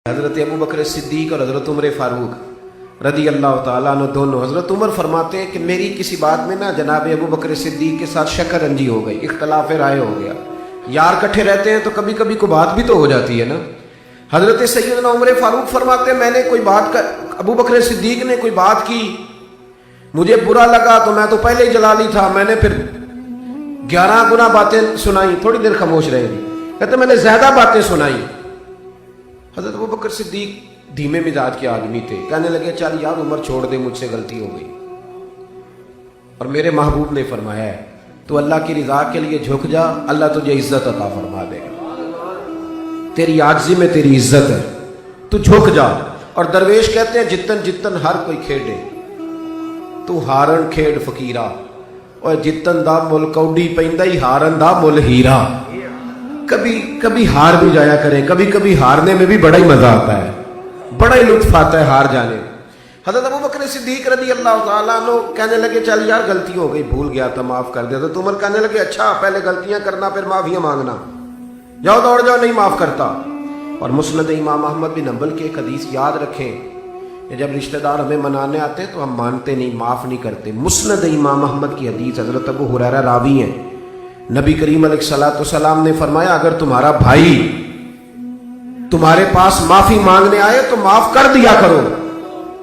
हज़रत अबू बकर सिद्दीक और हज़रत उमर फ़ारूक रदी अल्लाह ताला अन्हु दोनों, हज़रत उमर फरमाते हैं कि मेरी किसी बात में ना जनाब अबू बकर सिद्दीक के साथ शकरंजी हो गई, इख्तलाफ राय हो गया। यार इकट्ठे रहते हैं तो कभी कभी कोई बात भी तो हो जाती है ना। हज़रत सैयदना उमर फ़ारूक फरमाते हैं मैंने कोई बात कर, अबू बकर सिद्दीक ने कोई बात की, मुझे बुरा लगा तो मैं तो पहले ही जलाली था, मैंने फिर 11 गुना बातें सुनाई, थोड़ी देर खामोश रहेगी, कहते मैंने ज्यादा बातें सुनाई। हज़रत अबू बकर सिद्दीक धीमे मिजाज के आदमी थे, कहने लगे चल यार उमर छोड़ दे, मुझसे गलती हो गई। और मेरे महबूब ने फरमाया है तो अल्लाह की रिजा के लिए झुक जा, अल्लाह तुझे इज्जत अता फरमा देगा, तेरी आजिज़ी में तेरी इज्जत है, तू झुक जा। और दरवेश कहते हैं जितन जितन हर कोई खेडे तू हारन खेड फकीरा, और जितन दा मुल कौडी पैंदा ही हारन दा मुल हीरा। कभी कभी हार भी जाया करें, कभी कभी हारने में भी बड़ा ही मजा आता है, बड़ा ही लुत्फ आता है हार जाने में। हज़रत अबू बकर सिद्दीक रज़ी अल्लाह ताला अन्हु कहने लगे चल यार गलती हो गई, भूल गया था, माफ कर दे। तो उमर कहने लगे अच्छा पहले गलतियां करना फिर माफिया मांगना, जाओ दौड़ जाओ, नहीं माफ करता। और मुस्नद इमाम अहमद बिन हंबल की एक हदीस याद रखें कि जब रिश्तेदार हमें मनाने आते हैं तो हम मानते नहीं, माफ नहीं करते। मुस्नद इमाम अहमद की हदीस, हज़रत अबू हुरैरा रावी हैं, नबी करीम अलैहिस्सलाम ने फरमाया अगर तुम्हारा भाई तुम्हारे पास माफी मांगने आए तो माफ कर दिया करो,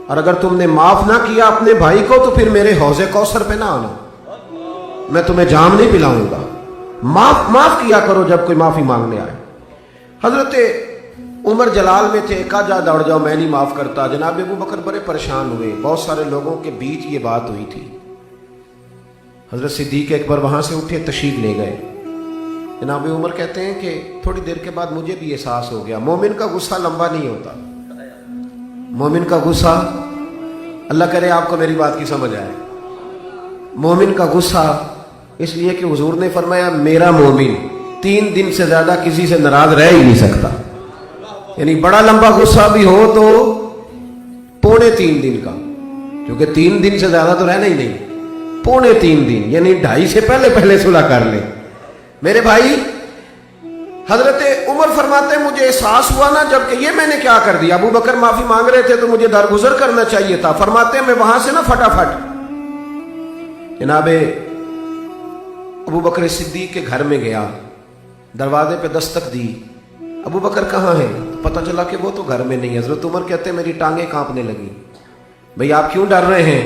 और अगर तुमने माफ ना किया अपने भाई को तो फिर मेरे हौजे कौसर पे ना आना, मैं तुम्हें जाम नहीं पिलाऊंगा। माफ किया करो जब कोई माफी मांगने आए। हजरत उमर जलाल में थे, कहा जा दौड़ जाओ, मैं नहीं माफ करता। जनाब अबू बकर बड़े परेशान हुए, बहुत सारे लोगों के बीच ये बात हुई थी। हजरत सिद्दीक एक बार वहां से उठे, तशरीफ ले गए। जनाब उमर कहते हैं कि थोड़ी देर के बाद मुझे भी एहसास हो गया, मोमिन का गुस्सा लंबा नहीं होता, मोमिन का गुस्सा, अल्लाह करे आपको मेरी बात की समझ आए, मोमिन का गुस्सा इसलिए कि हुजूर ने फरमाया मेरा मोमिन 3 दिन से ज्यादा किसी से नाराज रह ही नहीं सकता। यानी बड़ा लंबा गुस्सा भी हो तो 2.25 दिन का, क्योंकि 3 दिन से ज्यादा तो रहना ही नहीं, 2.25 दिन यानी 2.5 से पहले सुलह कर ले। मेरे भाई हजरत उमर फरमाते मुझे एहसास हुआ ना जबकि ये मैंने क्या कर दिया, अबू बकर माफी मांग रहे थे तो मुझे दरगुजर करना चाहिए था। फरमाते मैं वहां से ना फटाफट जनाबे अबू बकर सिद्दीक के घर में गया, दरवाजे पे दस्तक दी, अबू बकर कहाँ है? तो पता चला कि वो तो घर में नहीं। हजरत उमर कहते मेरी टांगें कांपने लगी, भाई आप क्यों डर रहे हैं?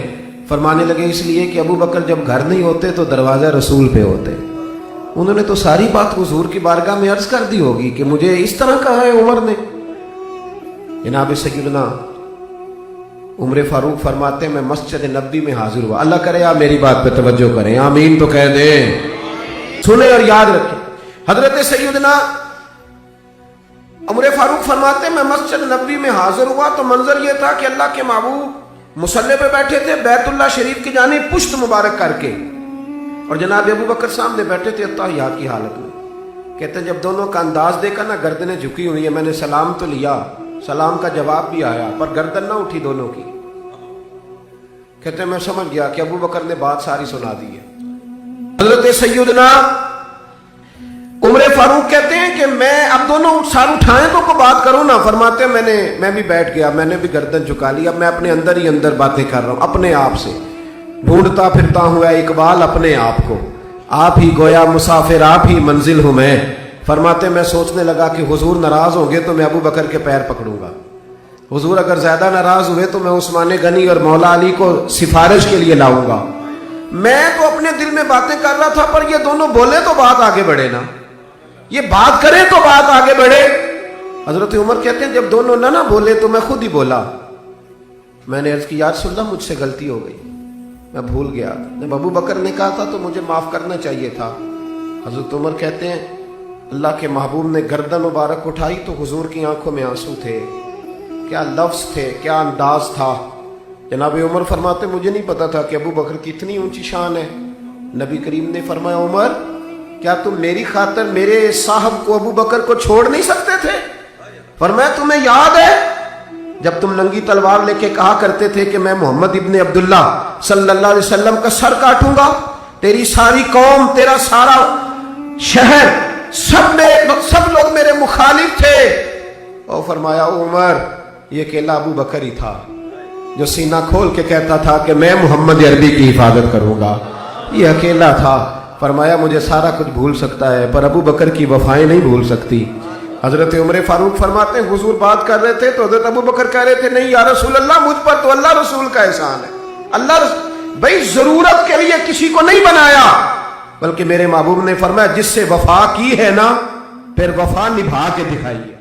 फरमाने लगे इसलिए कि अबू बकर जब घर नहीं होते तो दरवाजा रसूल पे होते। उन्होंने तो सारी बात हुजूर की बारगाह में अर्ज कर दी होगी कि मुझे इस तरह कहा है उमर ने। जनाब सैयदना उमर फारूक फरमाते मैं मस्जिद नबी में हाजिर हुआ, अल्लाह करे आप मेरी बात पे तवज्जो करें, आमीन तो कह दें, सुने और याद रखें। हजरत सैयदना उमर फारूक फरमाते मैं मस्जिद नबी में हाजिर हुआ तो मंजर यह था कि अल्लाह के महबूब मुसल्ले पे बैठे थे, बैतुल्लाह शरीफ की जानिब पुश्त मुबारक करके, और जनाब अबू बकर सामने बैठे थे अत्तहियात की हालत में। कहते जब दोनों का अंदाज देखा ना, गर्दनें झुकी हुई है, मैंने सलाम तो लिया, सलाम का जवाब भी आया, पर गर्दन ना उठी दोनों की। कहते मैं समझ गया कि अबू बकर ने बात सारी सुना दी है। हजरत सैयदना उमर फारूक कहते हैं कि मैं अब दोनों सार उठाए तो को बात करूं ना। फरमाते मैं भी बैठ गया, मैंने भी गर्दन झुका ली, अब मैं अपने अंदर ही अंदर बातें कर रहा हूं अपने आप से, ढूंढता फिरता हुआ इकबाल अपने आप को, आप ही गोया मुसाफिर आप ही मंजिल हूं मैं। फरमाते मैं सोचने लगा कि हुजूर नाराज होंगे तो मैं अबू बकर के पैर पकड़ूंगा, हुजूर अगर ज्यादा नाराज हुए तो मैं उस्मान गनी और मौला अली को सिफारिश के लिए लाऊंगा। मैं तो अपने दिल में बातें कर रहा था, पर ये दोनों बोले तो बात आगे बढ़े ना, ये बात करें तो बात आगे बढ़े। हजरत उमर कहते हैं जब दोनों ना बोले तो मैं खुद ही बोला, मैंने अर्ज की या रसूलल्लाह मुझसे गलती हो गई, मैं भूल गया, जब अबू बकर ने कहा था तो मुझे माफ करना चाहिए था। हजरत उमर कहते हैं अल्लाह के महबूब ने गर्दन मुबारक उठाई तो हुजूर की आंखों में आंसू थे, क्या लफ्ज थे, क्या अंदाज था। जनाब उमर फरमाते मुझे नहीं पता था कि अबू बकर की इतनी ऊंची शान है। नबी करीम ने फरमाया उमर क्या तुम मेरी खातिर मेरे साहब को अबू बकर को छोड़ नहीं सकते थे? फरमाया तुम्हें याद है जब तुम नंगी तलवार लेके कहा करते थे कि मैं मोहम्मद इब्ने अब्दुल्ला सल्लल्लाहु अलैहि वसल्लम का सर काटूंगा, तेरी सारी कौम, तेरा सारा शहर, सब लोग मेरे मुखालिफ थे, اور فرمایا عمر یہ اکیلا ابو بکر ہی تھا جو سینہ کھول کے کہتا تھا کہ میں محمد عربی کی حفاظت کروں گا، یہ اکیلا تھا۔ فرمایا مجھے سارا کچھ بھول سکتا ہے پر ابو بکر کی وفائیں نہیں بھول سکتی۔ حضرت عمر فاروق فرماتے ہیں حضور بات کر رہے تھے تو حضرت ابو بکر کہہ رہے تھے نہیں یا رسول اللہ مجھ پر تو اللہ رسول کا احسان ہے، بھائی ضرورت کے لیے کسی کو نہیں بنایا، بلکہ میرے محبوب نے فرمایا جس سے وفا کی ہے نا پھر وفا نبھا کے دکھائیے۔